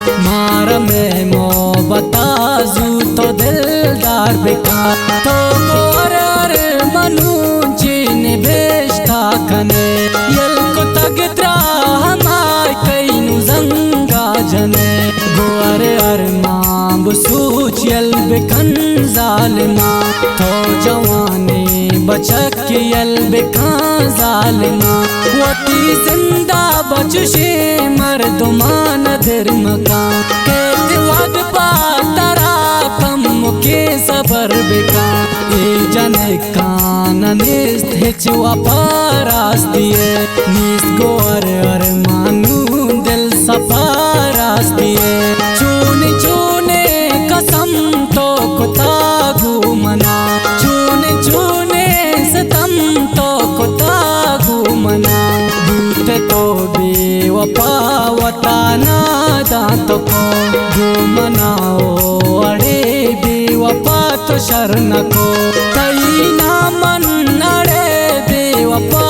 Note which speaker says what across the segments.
Speaker 1: मारा में मोहब्बता जू तो दिलदार बिका तो गोर मनु चीन बेश्ता कने यल को तगत्रा हमाय कई नु जंगा जने गोर मां बसूच यल बिकन जालिमा तो जवानी बचक यल बिका जालिमा वती जिंदा बचशे मर्दमान धर्मका कहते वद पातरा कम के सबर बिका ए जने कान निस्त हिचवा पारास दिए निस गोर मानू दिल सपारास दिए चूने चूने कसम तो कुता घूमना चूने चूने सतम तो कुता घूमना दूत तो बेवफा वताना दांत को घूमनाओ अड़े बेवफा तो शरण को कई ना मन अड़े बेवफा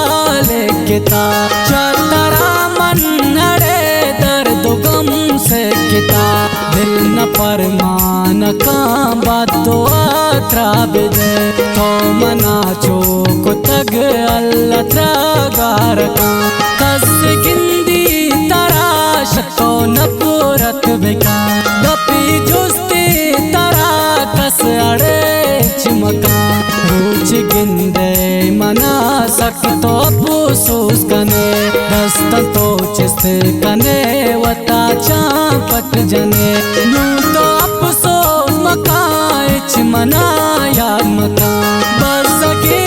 Speaker 1: लेकिता चतरा मन अड़े दर्द गम से किता दिल न परमान का बात तो आत्रा बिदे तो मना चोक तग अल्लाह त्रागार का कस गिंदी तराश तो नफरत बिका दपी जुस्ती तरा कस अड़े चिमका रोच गिंदे मना सक तो अफसोस कने दस्त तो चिस्त कने वता चापट जने नू तो अफसोस मका इच मना याद मका बस के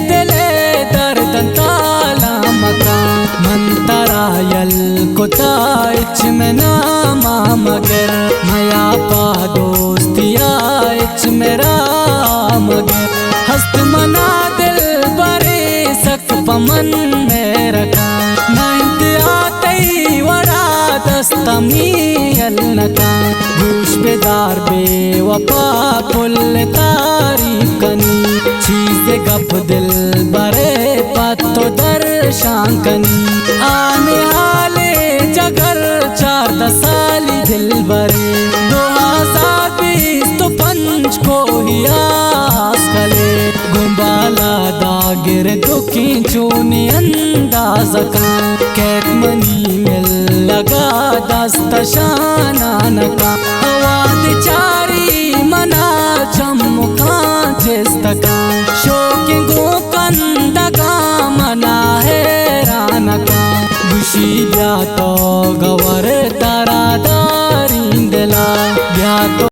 Speaker 1: दिले दर्द ताला मका मंतरा यल कुता इच में नामा मगर मया पा दोस्तिया इच मेरा मगर हस्त मना दिल बरे सक पमन में रखा नाइंत आते वड़ा दस्तमी अलनका गोश बेदार बेवफा कुल तारीफ कनी चीज़े गप दिल बरे पत्तो दर्शान कनी आने हाले जगर 4 साली दिल बरे 2020 तो पंच को ही आस कले गुम्बाला दागिर दुखी चूनी अंदाज का कैत मनी मिल लगा दस्त शानान का आवाद चारी मना चमका जिस्तका शोक गो कंदका मना है रानका गुशी ब्या तो गवर तारा दारिंदला ब्या तो